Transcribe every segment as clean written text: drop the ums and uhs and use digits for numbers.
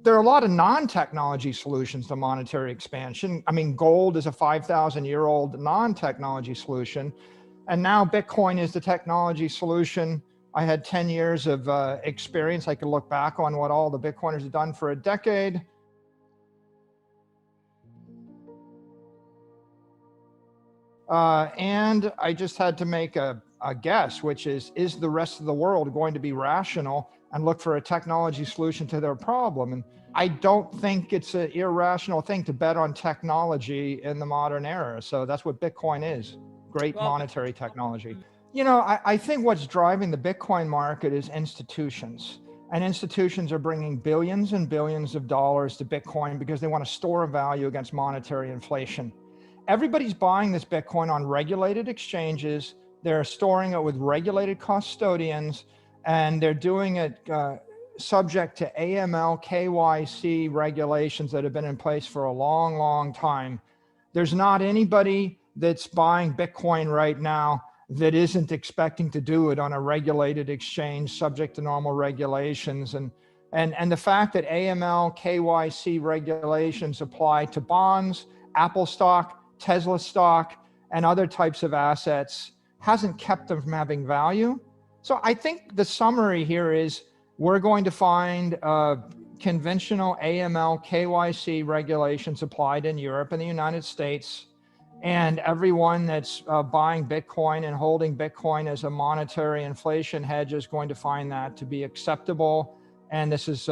There are a lot of non-technology solutions to monetary expansion. I mean, gold is a 5,000-year-old non-technology solution. And now Bitcoin is the technology solution. I had 10 years of experience. I could look back on what all the Bitcoiners have done for a decade. And I just had to make a guess, which is the rest of the world going to be rational and look for a technology solution to their problem? And I don't think it's an irrational thing to bet on technology in the modern era. So that's what Bitcoin is, great monetary technology. You know, I think what's driving the Bitcoin market is institutions. And institutions are bringing billions and billions of dollars to Bitcoin because they want to store a value against monetary inflation. Everybody's buying this Bitcoin on regulated exchanges. They're storing it with regulated custodians, and they're doing it subject to AML, KYC regulations that have been in place for a long, long time. There's not anybody that's buying Bitcoin right now that isn't expecting to do it on a regulated exchange subject to normal regulations. And the fact that AML, KYC regulations apply to bonds, Apple stock, Tesla stock, and other types of assets hasn't kept them from having value. So I think the summary here is we're going to find conventional AML, KYC regulations applied in Europe and the United States. And everyone that's buying Bitcoin and holding Bitcoin as a monetary inflation hedge is going to find that to be acceptable. And this is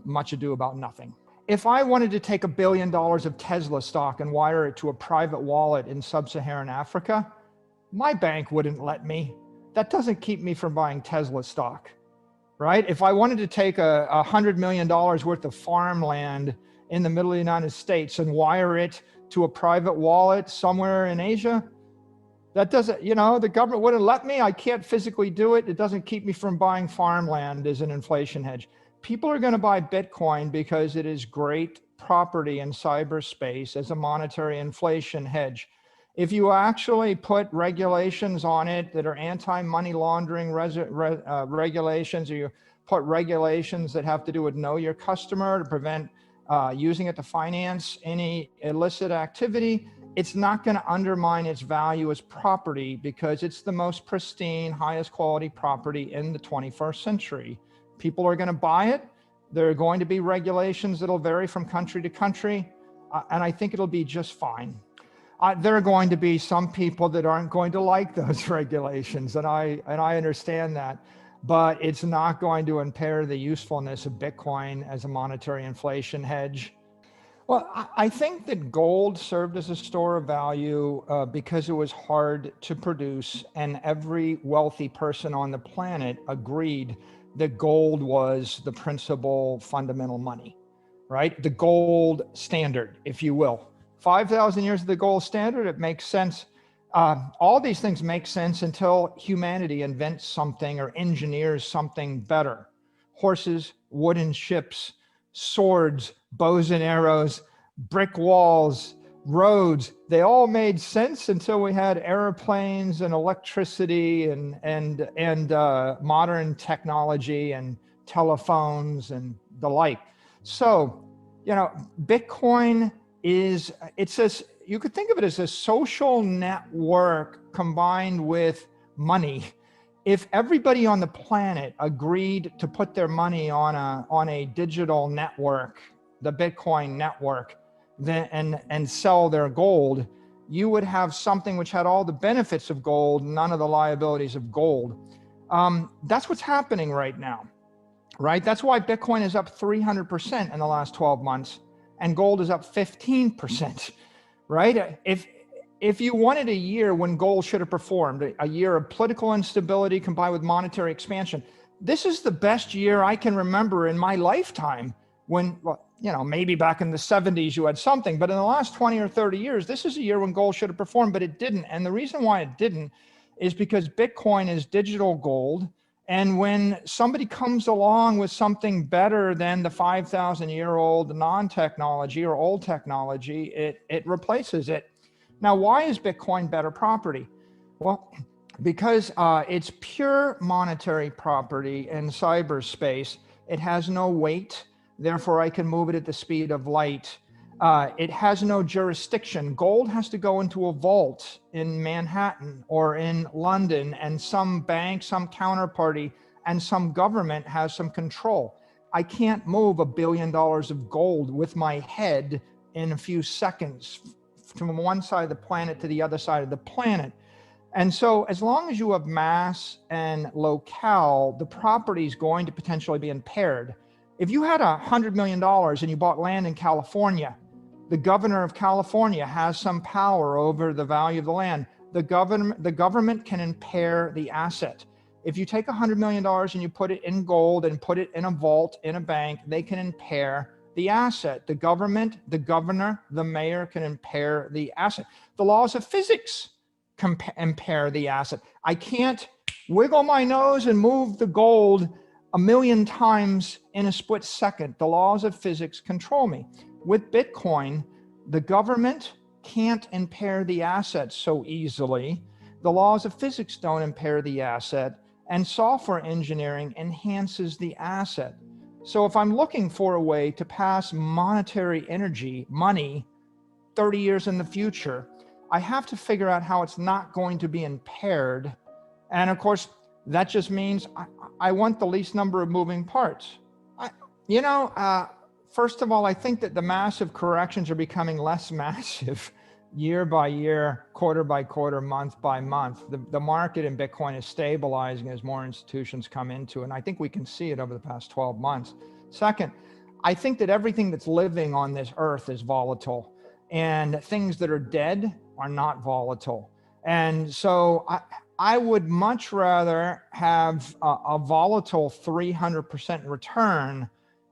much ado about nothing. If I wanted to take $1 billion of Tesla stock and wire it to a private wallet in sub-Saharan Africa, my bank wouldn't let me. That doesn't keep me from buying Tesla stock, right? If I wanted to take $100 million worth of farmland in the middle of the United States and wire it to a private wallet somewhere in Asia, that doesn't, you know, the government wouldn't let me. I can't physically do it. It doesn't keep me from buying farmland as an inflation hedge. People are going to buy Bitcoin because it is great property in cyberspace as a monetary inflation hedge. If you actually put regulations on it that are anti-money laundering regulations, or you put regulations that have to do with know your customer to prevent using it to finance any illicit activity, it's not going to undermine its value as property because it's the most pristine, highest quality property in the 21st century. People are going to buy it. There are going to be regulations that'll vary from country to country, and I think it'll be just fine. There are going to be some people that aren't going to like those regulations, and I understand that, but it's not going to impair the usefulness of Bitcoin as a monetary inflation hedge. Well, I think that gold served as a store of value because it was hard to produce, and every wealthy person on the planet agreed that gold was the principal fundamental money, right? The gold standard, if you will. 5,000 years of the gold standard, it makes sense. All these things make sense until humanity invents something or engineers something better. Horses, wooden ships, swords, bows and arrows, brick walls, roads, they all made sense until we had airplanes and electricity and modern technology and telephones and the like. So, you know, Bitcoin is, you could think of it as a social network combined with money. If everybody on the planet agreed to put their money on a digital network, the Bitcoin network, and sell their gold, you would have something which had all the benefits of gold, none of the liabilities of gold. That's what's happening right now, right? That's why Bitcoin is up 300% in the last 12 months and gold is up 15%, right? If you wanted a year when gold should have performed, a year of political instability combined with monetary expansion, this is the best year I can remember in my lifetime when, well, you know, maybe back in the 70s you had something, but in the last 20 or 30 years, this is a year when gold should have performed, but it didn't. And the reason why it didn't is because Bitcoin is digital gold. And when somebody comes along with something better than the 5,000-year-old non-technology or old technology, it replaces it. Now, why is Bitcoin better property? Well, because it's pure monetary property in cyberspace. It has no weight. Therefore, I can move it at the speed of light. It has no jurisdiction. Gold has to go into a vault in Manhattan or in London, and some bank, some counterparty, and some government has some control. I can't move $1 billion of gold with my head in a few seconds from one side of the planet to the other side of the planet. And so as long as you have mass and locale, the property is going to potentially be impaired. If you had $100 million and you bought land in California, the governor of California has some power over the value of the land. The government can impair the asset. If you take $100 million and you put it in gold and put it in a vault in a bank, they can impair the asset. The government, the governor, the mayor can impair the asset. The laws of physics can impair the asset. I can't wiggle my nose and move the gold 1,000,000 times in a split second. The laws of physics control me. With Bitcoin, the government can't impair the asset so easily. The laws of physics don't impair the asset, and software engineering enhances the asset. So if I'm looking for a way to pass monetary energy, money, 30 years in the future, I have to figure out how it's not going to be impaired. And of course, that just means I want the least number of moving parts. First of all, I think that the massive corrections are becoming less massive year by year, quarter by quarter, month by month. The market in Bitcoin is stabilizing as more institutions come into it. And I think we can see it over the past 12 months. Second, I think that everything that's living on this earth is volatile, and things that are dead are not volatile. And so I would much rather have a volatile 300% return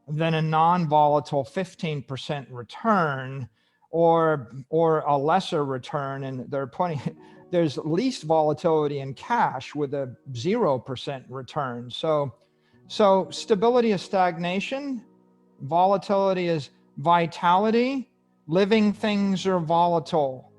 than a non-volatile 15% return or a lesser return. And there's least volatility in cash with a 0% return. So stability is stagnation, volatility is vitality. Living things are volatile.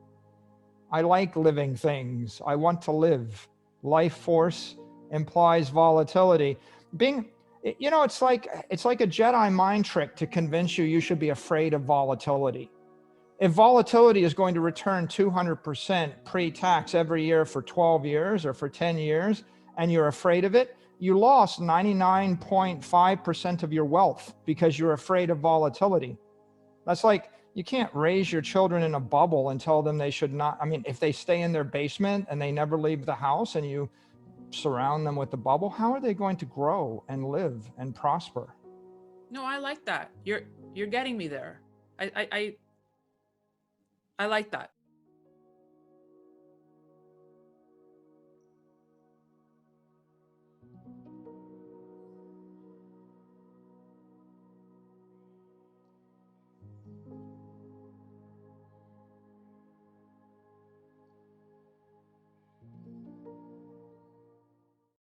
I like living things. I want to live. Life force implies volatility. It's like a Jedi mind trick to convince you should be afraid of volatility. If volatility is going to return 200% pre-tax every year for 12 years or for 10 years, and you're afraid of it, you lost 99.5% of your wealth because you're afraid of volatility. That's like, you can't raise your children in a bubble and tell them they should not. I mean, if they stay in their basement and they never leave the house and you surround them with the bubble, how are they going to grow and live and prosper? No, I like that. You're getting me there. I like that.